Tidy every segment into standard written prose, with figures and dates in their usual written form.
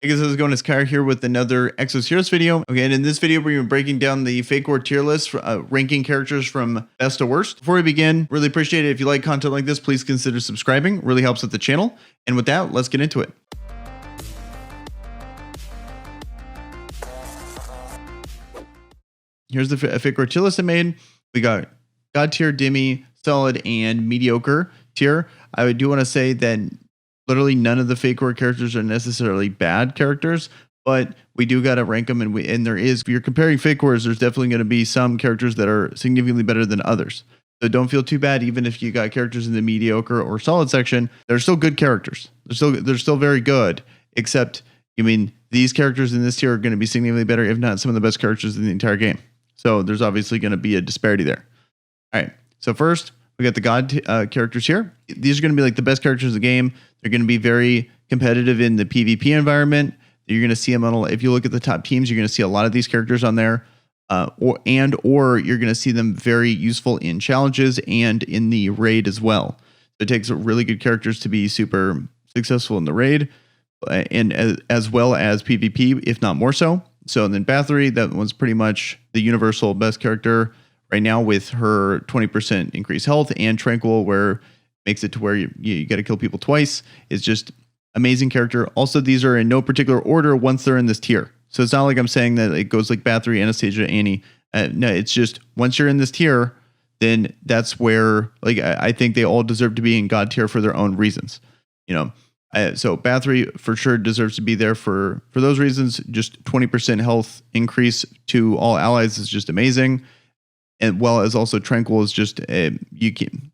Hey guys, how's it going? It's Kyra here with another Exos Heroes video. Okay, and in this video, we're breaking down the Fatecores tier list, ranking characters from best to worst. Before we begin, really appreciate it. If you like content like this, please consider subscribing. It really helps with the channel. And with that, let's get into it. Here's the Fatecores tier list I made. We got God tier, Demi, Solid, and Mediocre tier. I do want to say that literally none of the Fatecores characters are necessarily bad characters, but we do got to rank them. And there is, if you're comparing Fatecores, there's definitely going to be some characters that are significantly better than others. So don't feel too bad, even if you got characters in the mediocre or solid section. They're still good characters. They're still very good. Except, I mean, these characters in this tier are going to be significantly better, if not some of the best characters in the entire game. So there's obviously going to be a disparity there. All right. So first, we got the God characters here. These are going to be like the best characters in the game. They're going to be very competitive in the PvP environment. You're going to see them on, if you look at the top teams, you're going to see a lot of these characters on there, or you're going to see them very useful in challenges and in the raid as well. So it takes really good characters to be super successful in the raid, and as well as PvP, if not more so. So then Bathory, that one's pretty much the universal best character right now with her 20% increased health, and Tranquil, where makes it to where you got to kill people twice, is just amazing character. Also, these are in no particular order once they're in this tier. So it's not like I'm saying that it goes like Bathory, Anastasia, Annie. No, it's just once you're in this tier, then that's where like I think they all deserve to be in God tier for their own reasons. You know, so Bathory for sure deserves to be there for those reasons. Just 20% health increase to all allies is just amazing. And well as also Tranquil is just you can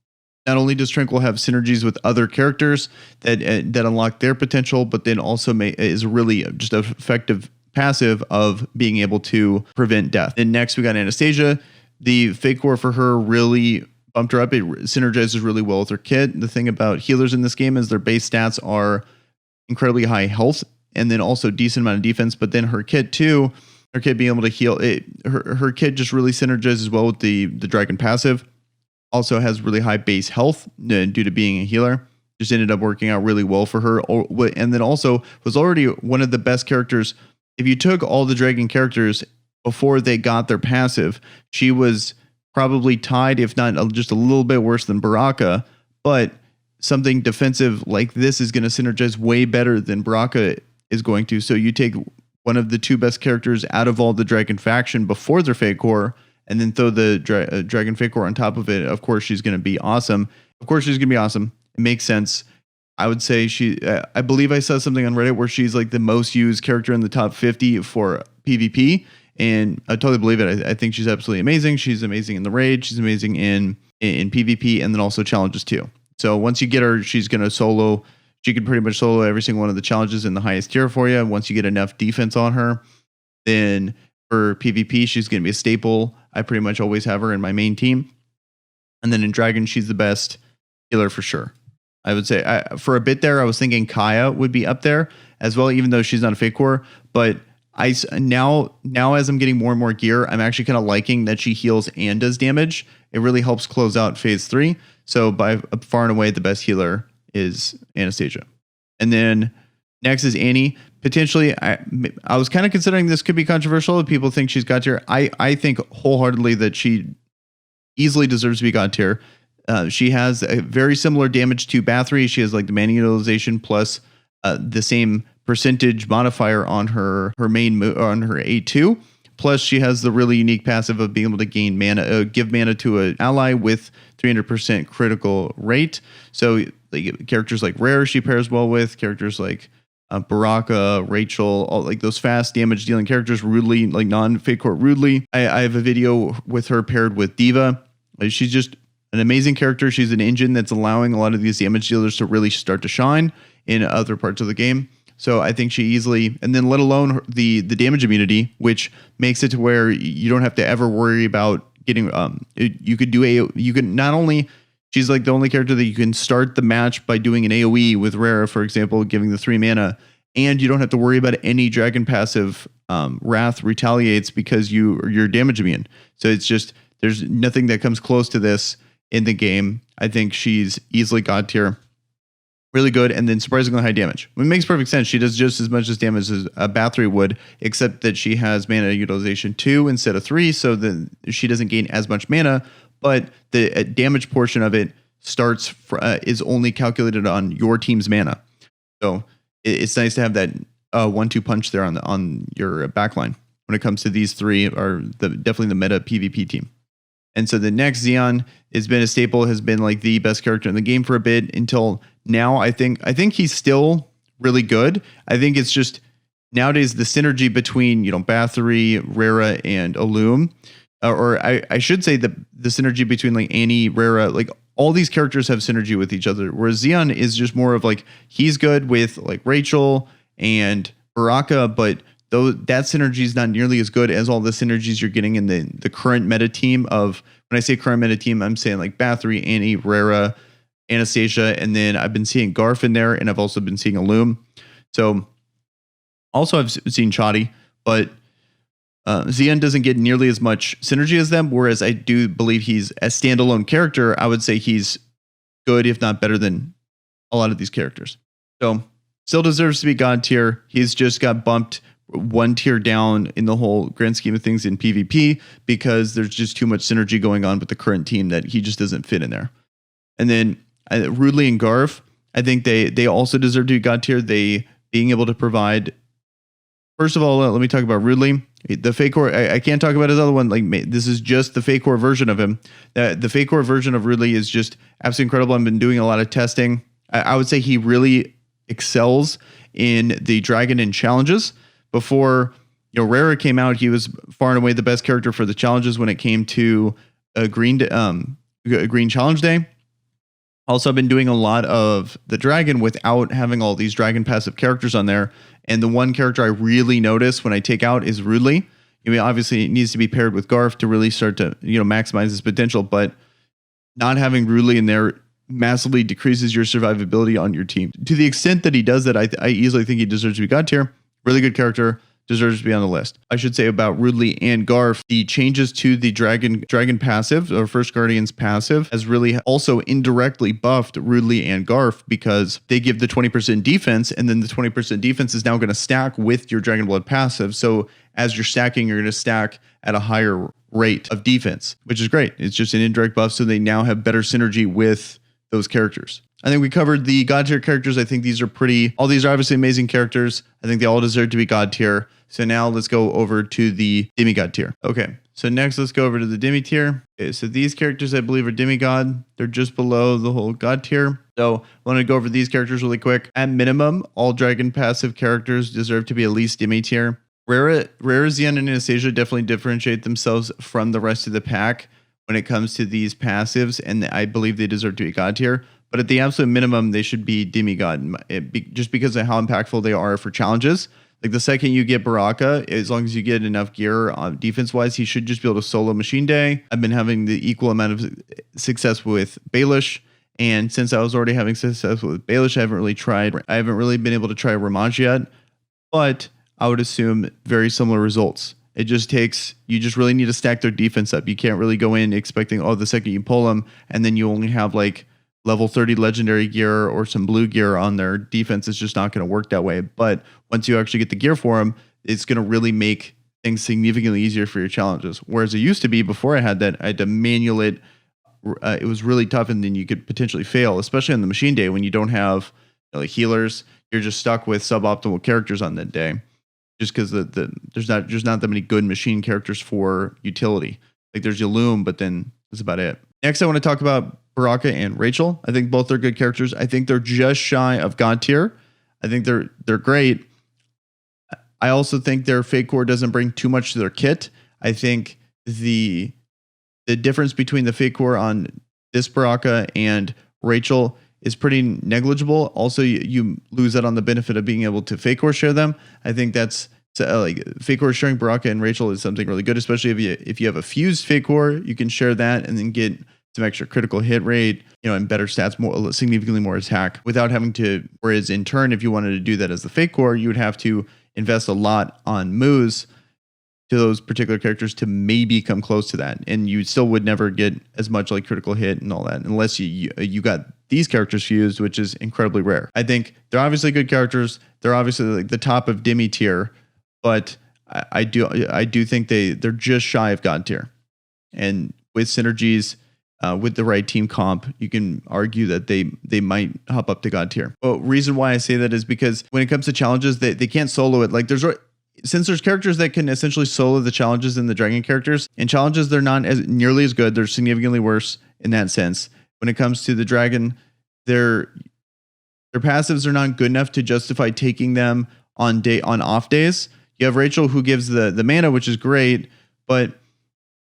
not only does Tranquil have synergies with other characters that unlock their potential, but then also is really just an effective passive of being able to prevent death. And next we got Anastasia. The Fatecores for her really bumped her up. It synergizes really well with her kit. The thing about healers in this game is their base stats are incredibly high health and then also decent amount of defense. But then her kit too. Her kid being able to heal it, her kid just really synergizes well with the dragon passive. Also has really high base health due to being a healer. Just ended up working out really well for her. And then also was already one of the best characters. If you took all the dragon characters before they got their passive, she was probably tied, if not just a little bit worse than Baraka. But something defensive like this is going to synergize way better than Baraka is going to. So you take one of the two best characters out of all the Dragon faction before their Fatecores, and then throw the Dragon Fatecores on top of it. Of course, she's going to be awesome. Of course, she's going to be awesome. It makes sense. I would say I believe I saw something on Reddit where she's like the most used character in the top 50 for PvP. And I totally believe it. I think she's absolutely amazing. She's amazing in the raid. She's amazing in PvP, and then also challenges too. So once you get her, she's going to solo. She can pretty much solo every single one of the challenges in the highest tier for you. Once you get enough defense on her, then for PvP, she's going to be a staple. I pretty much always have her in my main team. And then in Dragon, she's the best healer for sure. I would say for a bit there, I was thinking Kaya would be up there as well, even though she's not a Fatecores. But now as I'm getting more and more gear, I'm actually kind of liking that she heals and does damage. It really helps close out phase 3. So by far and away, the best healer is Anastasia. And then next is Annie. Potentially, I was kind of considering this could be controversial. If people think she's God tier, I think wholeheartedly that she easily deserves to be God tier. She has a very similar damage to Bathory. She has like the mana utilization plus the same percentage modifier on her main on her A2. Plus, she has the really unique passive of being able to gain mana, give mana to an ally with 300% critical rate. So like, characters like Rare she pairs well with. Characters like Baraka, Rachel, all like those fast damage dealing characters, Rudely, like non-Fatecores Rudely. I have a video with her paired with Diva. She's just an amazing character. She's an engine that's allowing a lot of these damage dealers to really start to shine in other parts of the game. So I think she easily, and then let alone the damage immunity, which makes it to where you don't have to ever worry about getting, you can not only, she's like the only character that you can start the match by doing an AoE with Rara, for example, giving the 3 mana, and you don't have to worry about any dragon passive Wrath retaliates because you're damage immune. So it's just, there's nothing that comes close to this in the game. I think she's easily God tier. really good, and then surprisingly high damage. It makes perfect sense. She does just as much as damage as a Bathory would, except that she has mana utilization 2 instead of 3, so that she doesn't gain as much mana, but the damage portion of it is only calculated on your team's mana. So it's nice to have that 1-2 punch there on your backline when it comes to these three are definitely the meta PvP team. And so the next Xeon has been a staple, has been like the best character in the game for a bit until now. I think he's still really good. I think it's just nowadays the synergy between, Bathory, Rara, and Illum, or I should say the synergy between like Annie, Rara, like all these characters have synergy with each other. Whereas Xeon is just more of like, he's good with like Rachel and Baraka, but though that synergy is not nearly as good as all the synergies you're getting in the current meta team of, when I say current meta team, I'm saying like Bathory, Annie, Rara, Anastasia, and then I've been seeing Garf in there, and I've also been seeing Illum. So also I've seen Chadi, but Xeon doesn't get nearly as much synergy as them, whereas I do believe he's a standalone character. I would say he's good, if not better than a lot of these characters. So still deserves to be God tier. He's just got bumped 1 tier down in the whole grand scheme of things in PvP because there's just too much synergy going on with the current team that he just doesn't fit in there. And then Rudley and Garf, I think they also deserve to be God tier. They being able to provide. First of all, let me talk about Rudley. The Fatecores, I can't talk about his other one. Like, this is just the Fatecores version of him. The Fatecores version of Rudley is just absolutely incredible. I've been doing a lot of testing. I would say he really excels in the Dragon and challenges. Before Rara came out, he was far and away the best character for the challenges when it came to a green challenge day. Also, I've been doing a lot of the Dragon without having all these Dragon passive characters on there. And the one character I really notice when I take out is Rudley. Obviously, it needs to be paired with Garf to really start to maximize his potential. But not having Rudley in there massively decreases your survivability on your team. To the extent that he does that, I easily think he deserves to be God tier. Really good character, deserves to be on the list. I should say about Rudley and Garf, the changes to the Dragon passive, or First Guardian's passive, has really also indirectly buffed Rudley and Garf because they give the 20% defense, and then the 20% defense is now going to stack with your Dragon Blood passive. So as you're stacking, you're going to stack at a higher rate of defense, which is great. It's just an indirect buff, so they now have better synergy with those characters. I think we covered the God tier characters. I think all these are obviously amazing characters. I think they all deserve to be God tier. So now let's go over to the Demigod tier. Okay, so next let's go over to the Demi tier. Okay, so these characters I believe are Demigod. They're just below the whole God tier. So I want to go over these characters really quick. At minimum, all Dragon passive characters deserve to be at least Demi tier. Rara, Xeon, and Anastasia definitely differentiate themselves from the rest of the pack when it comes to these passives, and I believe they deserve to be God tier. But at the absolute minimum, they should be Demigod, just because of how impactful they are for challenges. Like the second you get Baraka, as long as you get enough gear defense-wise, he should just be able to solo Machine Day. I've been having the equal amount of success with Baelish, and since I was already having success with Baelish, I haven't really been able to try Ramaj yet, but I would assume very similar results. You just really need to stack their defense up. You can't really go in expecting, the second you pull them, and then you only have like level 30 legendary gear or some blue gear on their defense. Is just not going to work that way. But once you actually get the gear for them, it's going to really make things significantly easier for your challenges. Whereas it used to be before I had that, I had to manual it. It was really tough, and then you could potentially fail, especially on the Machine Day when you don't have like healers. You're just stuck with suboptimal characters on that day, just because there's not that many good machine characters for utility. Like there's Illum, but then that's about it. Next, I want to talk about Baraka and Rachel. I think both are good characters. I think they're just shy of God tier. I think they're great. I also think their Fatecores doesn't bring too much to their kit. I think the difference between the Fatecores on this Baraka and Rachel is pretty negligible. Also, you lose out on the benefit of being able to Fatecores share them. I think that's like Fatecores sharing Baraka and Rachel is something really good, especially if you have a fused Fatecore, you can share that and then get some extra critical hit rate, and better stats, significantly more attack without having to. Whereas in turn, if you wanted to do that as the Fatecores, you would have to invest a lot on moves to those particular characters to maybe come close to that, and you still would never get as much like critical hit and all that unless you got these characters fused, which is incredibly rare. I think they're obviously good characters. They're obviously like the top of Demi tier, but I do think they're just shy of God tier. And with synergies, with the right team comp, you can argue that they might hop up to God tier. But reason why I say that is because when it comes to challenges, they can't solo it. Like since there's characters that can essentially solo the challenges in the dragon characters, in challenges they're not nearly as good. They're significantly worse in that sense. When it comes to the dragon, their passives are not good enough to justify taking them on off days. You have Rachel who gives the mana, which is great, but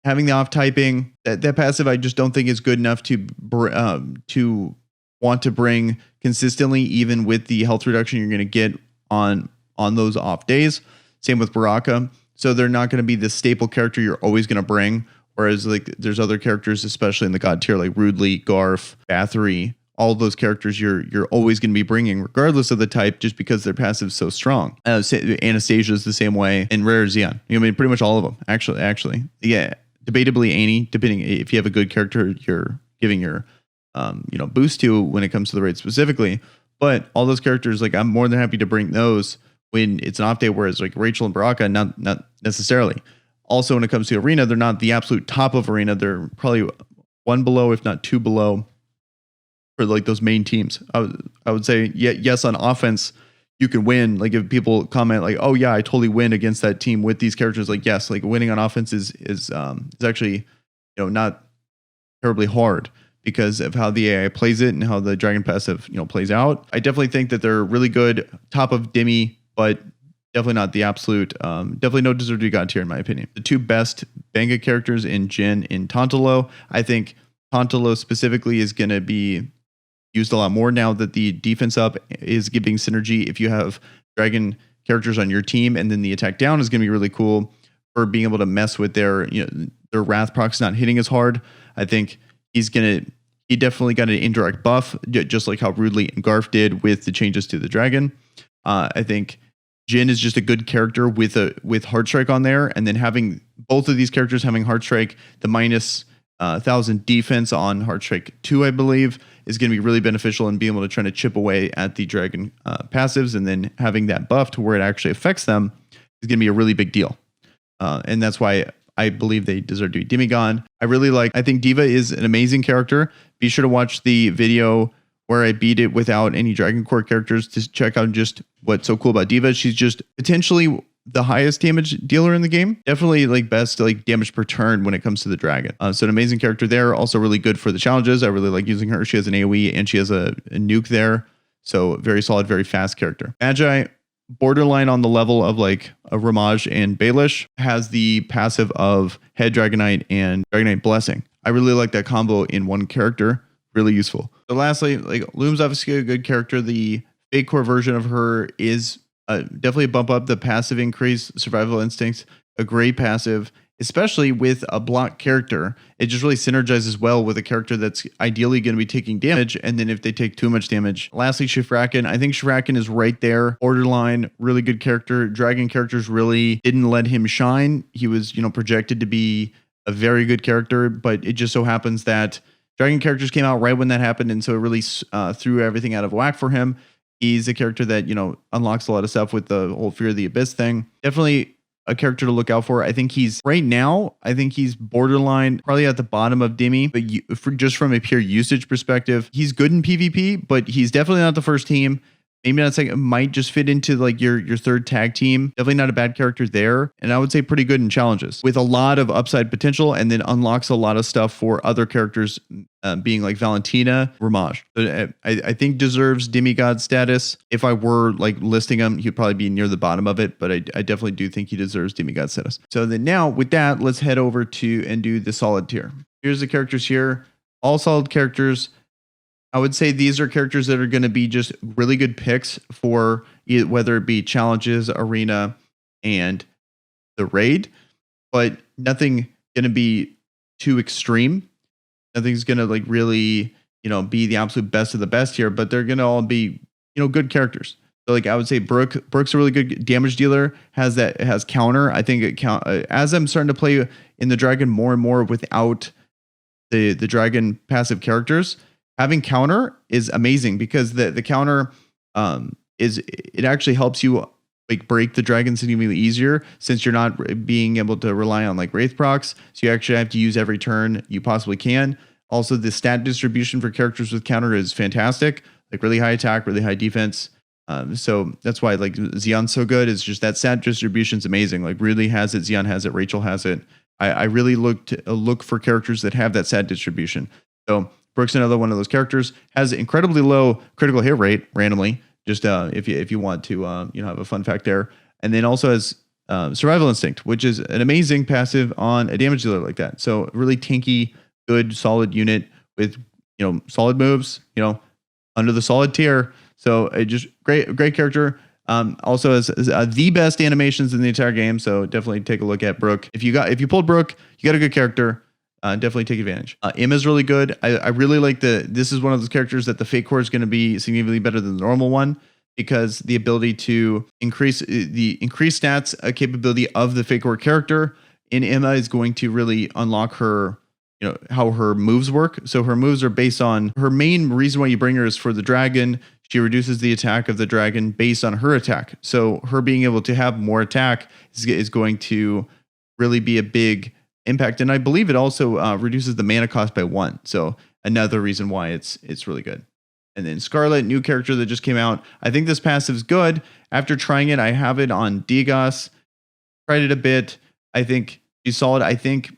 having the off typing, that passive I just don't think is good enough to want to bring consistently, even with the health reduction you're going to get on those off days. Same with Baraka. So they're not going to be the staple character you're always going to bring. Whereas like there's other characters, especially in the God tier, like Rudely, Garth, Bathory, all of those characters you're always going to be bringing regardless of the type, just because their passive is so strong. Anastasia is the same way, and Rare Xeon. I mean, pretty much all of them actually. Yeah. Debatably Annie, depending if you have a good character you're giving your boost to when it comes to the raid specifically. But all those characters, like I'm more than happy to bring those when it's an off day, whereas like Rachel and Baraka, not necessarily. Also, when it comes to Arena, they're not the absolute top of Arena. They're probably one below, if not two below, for like those main teams. I would say yes, on offense you can win. Like if people comment like, oh yeah, I totally win against that team with these characters, like yes, like winning on offense is actually not terribly hard because of how the AI plays it and how the dragon passive plays out. I definitely think that they're really good, top of Demi, but definitely not the absolute. Definitely no deserve to be God tier in my opinion. The two best Benga characters in Jhin and Tantalo. I think Tantalo specifically is going to be used a lot more now that the defense up is giving synergy. If you have dragon characters on your team, and then the attack down is going to be really cool for being able to mess with their wrath procs not hitting as hard. I think he definitely got an indirect buff, just like how Rudely and Garth did with the changes to the dragon. I think Jhin is just a good character with Heartstrike on there, and then having both of these characters having Heartstrike, the minus 1,000 defense on Heartstrike 2, I believe, is going to be really beneficial in being able to try to chip away at the dragon passives, and then having that buff to where it actually affects them is going to be a really big deal. And that's why I believe they deserve to be Demigod. I think Diva is an amazing character. Be sure to watch the video where I beat it without any Dragon Core characters to check out just what's so cool about Diva. She's just potentially the highest damage dealer in the game. Definitely like best like damage per turn when it comes to the dragon. So an amazing character there. Also really good for the challenges. I really like using her. She has an AoE and she has a nuke there. So very solid, very fast character. Magi, borderline on the level of like a Ramaj and Baelish, has the passive of Head Dragonite and Dragonite Blessing. I really like that combo in one character. Really useful. So lastly, like Loom's obviously a good character. The Fatecores version of her is definitely a bump up. The passive increase, Survival Instincts, a great passive, especially with a block character. It just really synergizes well with a character that's ideally going to be taking damage. And then if they take too much damage. Lastly, Shifraken. I think Shifraken is right there. Borderline, really good character. Dragon characters really didn't let him shine. He was, projected to be a very good character, but it just so happens that Dragon characters came out right when that happened, and so it really threw everything out of whack for him. He's a character that, unlocks a lot of stuff with the whole Fear of the Abyss thing. Definitely a character to look out for. I think he's borderline, probably at the bottom of Demi, but just from a pure usage perspective, he's good in PvP, but he's definitely not the first team. Maybe not second, might just fit into like your third tag team. Definitely not a bad character there. And I would say pretty good in challenges with a lot of upside potential, and then unlocks a lot of stuff for other characters being like Valentina, Ramaj. I think deserves Demigod status. If I were like listing him, he'd probably be near the bottom of it, but I definitely do think he deserves Demigod status. So then now with that, let's head over to and do the solid tier. Here's the characters here. All solid characters. I would say these are characters that are going to be just really good picks for whether it be challenges, arena, and the raid, but nothing going to be too extreme. Nothing's going to like really, be the absolute best of the best here, but they're going to all be, good characters. So like I would say Brooke's a really good damage dealer, has counter. I think as I'm starting to play in the dragon more and more without the dragon passive characters, having counter is amazing because the counter is it actually helps you like break the dragon significantly easier since you're not being able to rely on like wraith procs. So you actually have to use every turn you possibly can. Also, the stat distribution for characters with counter is fantastic, like really high attack, really high defense. So that's why like Xion's so good. It's just that stat distribution's amazing. Like really has it, Xion has it, Rachel has it. I really look for characters that have that stat distribution. So Brooke's another one of those characters, has incredibly low critical hit rate randomly. Just if you want to have a fun fact there, and then also has survival instinct, which is an amazing passive on a damage dealer like that. So really tanky, good, solid unit with solid moves. Under the solid tier. So just great character. Also has the best animations in the entire game. So definitely take a look at Brooke. If you pulled Brooke, you got a good character. Definitely take advantage. Im is really good. I really like this is one of those characters that the Fatecores is going to be significantly better than the normal one because the ability to increase stats capability of the Fatecore character in Emma is going to really unlock her, how her moves work. So her moves are based on her main reason why you bring her is for the dragon. She reduces the attack of the dragon based on her attack. So her being able to have more attack is going to really be a big impact. And I believe it also reduces the mana cost by 1. So another reason why it's really good. And then Scarlet, new character that just came out. I think this passive is good. After trying it, I have it on Digos. Tried it a bit. I think she's solid. I think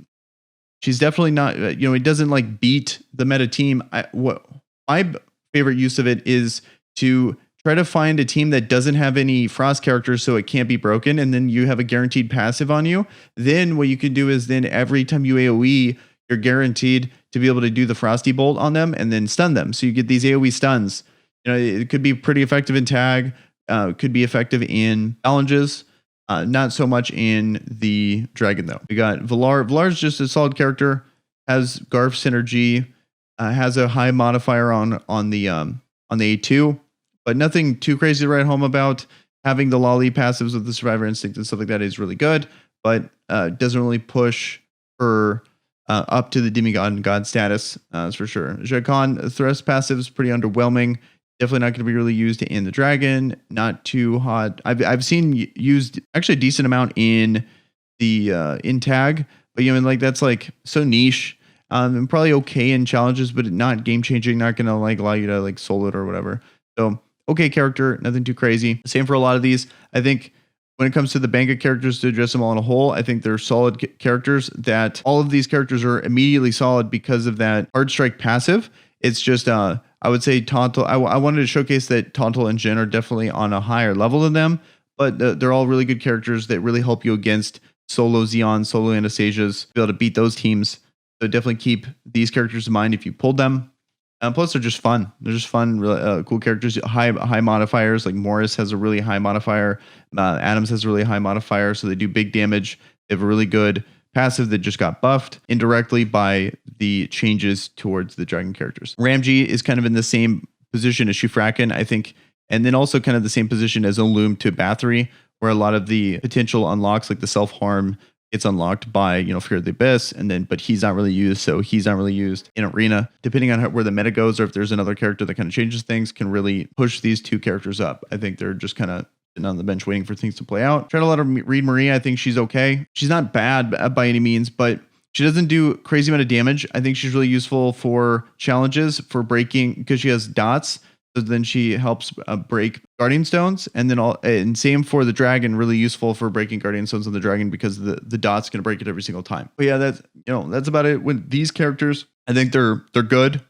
she's definitely not, it doesn't like beat the meta team. My favorite use of it is to try to find a team that doesn't have any frost characters so it can't be broken, and then you have a guaranteed passive on you. Then what you can do is then every time you AoE, you're guaranteed to be able to do the frosty bolt on them and then stun them. So you get these AoE stuns. It could be pretty effective in tag, could be effective in challenges. Not so much in the dragon though. We got Valar. Valar's just a solid character, has Garf synergy, has a high modifier on the A2, but nothing too crazy to write home about. Having the lolly passives with the survivor instinct and stuff like that is really good, but doesn't really push her up to the demigod and god status. That's for sure. Jakan thrust passive is pretty underwhelming. Definitely not going to be really used in the dragon. Not too hot. I've seen used actually a decent amount in the in tag, but that's like so niche. And probably okay in challenges, but not game changing. Not going to like allow you to like solo it or whatever. So okay character, nothing too crazy. Same for a lot of these. I think when it comes to the bank of characters to address them all in a whole, I think they're solid characters. That all of these characters are immediately solid because of that hard strike passive. It's just I would say Tontal. I wanted to showcase that Tontal and Jin are definitely on a higher level than them, but they're all really good characters that really help you against solo Xeon, solo Anastasias, be able to beat those teams. So definitely keep these characters in mind if you pulled them. Plus, they're just fun. They're just fun, really, cool characters. High modifiers. Like Morris has a really high modifier. Adams has a really high modifier, so they do big damage. They have a really good passive that just got buffed indirectly by the changes towards the dragon characters. Ramji is kind of in the same position as Shufraken, I think, and then also kind of the same position as Olum to Bathory, where a lot of the potential unlocks, like the self-harm, gets unlocked by Fear of the Abyss, but he's not really used, so he's not really used in Arena. Depending on where the meta goes, or if there's another character that kind of changes things, can really push these two characters up. I think they're just kind of sitting on the bench waiting for things to play out. Try to let her read Marie. I think she's okay. She's not bad by any means, but she doesn't do crazy amount of damage. I think she's really useful for challenges, for breaking, because she has dots. So then she helps break Guardian Stones, and then same for the dragon, really useful for breaking Guardian Stones on the dragon because the dot's gonna break it every single time. But yeah, that's about it with these characters. I think they're good.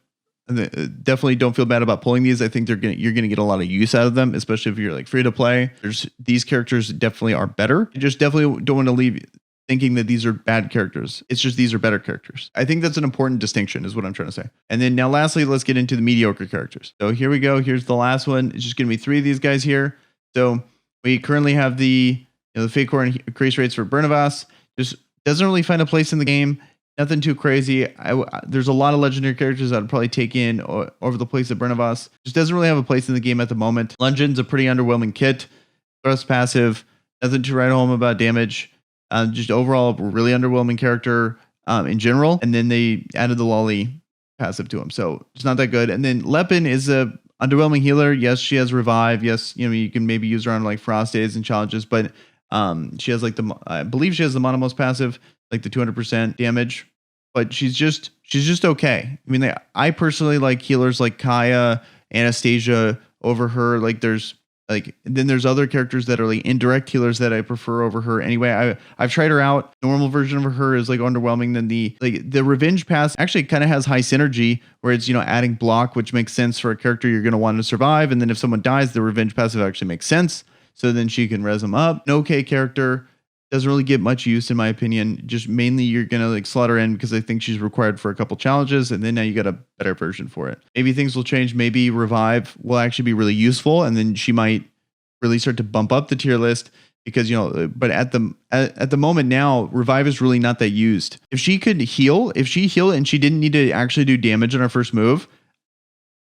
Definitely don't feel bad about pulling these. I think you're gonna get a lot of use out of them, especially if you're like free to play. These characters definitely are better. You just definitely don't want to leave thinking that these are bad characters. It's just these are better characters. I think that's an important distinction is what I'm trying to say. And then now lastly, let's get into the mediocre characters. So here we go. Here's the last one. It's just going to be 3 of these guys here. So we currently have the Fatecore increase rates for Bernavas. Just doesn't really find a place in the game. Nothing too crazy. There's a lot of legendary characters that I'd probably take in over the place of Bernavas. Just doesn't really have a place in the game at the moment. Lungeon's a pretty underwhelming kit. Thrust passive. Nothing to write home about damage. Just overall, really underwhelming character in general. And then they added the lolly passive to him. So it's not that good. And then Lepin is a underwhelming healer. Yes, she has revive. Yes, you can maybe use her on like frost days and challenges, but she has like I believe she has the monomos passive, like the 200% damage. But she's just okay. I mean, I personally like healers like Kaya, Anastasia over her. Like then there's other characters that are like indirect healers that I prefer over her. Anyway, I've tried her out. Normal version of her is like underwhelming. Than the revenge pass actually kind of has high synergy where it's adding block, which makes sense for a character you're going to want to survive. And then if someone dies, the revenge passive actually makes sense. So then she can res them up. An okay character. Doesn't really get much use in my opinion. Just mainly you're gonna like slot her in because I think she's required for a couple challenges, and then now you got a better version for it. Maybe things will change. Maybe revive will actually be really useful, and then she might really start to bump up the tier list because But at the moment now, revive is really not that used. If she healed and she didn't need to actually do damage on her first move,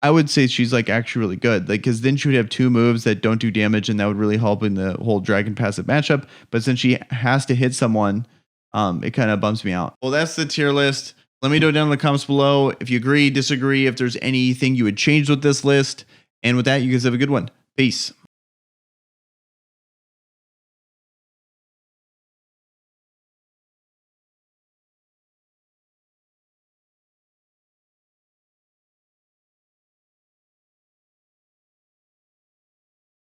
I would say she's like actually really good, like because then she would have 2 moves that don't do damage, and that would really help in the whole dragon passive matchup. But since she has to hit someone, it kind of bumps me out. Well, that's the tier list. Let me know down in the comments below if you agree, disagree, if there's anything you would change with this list. And with that, you guys have a good one. Peace.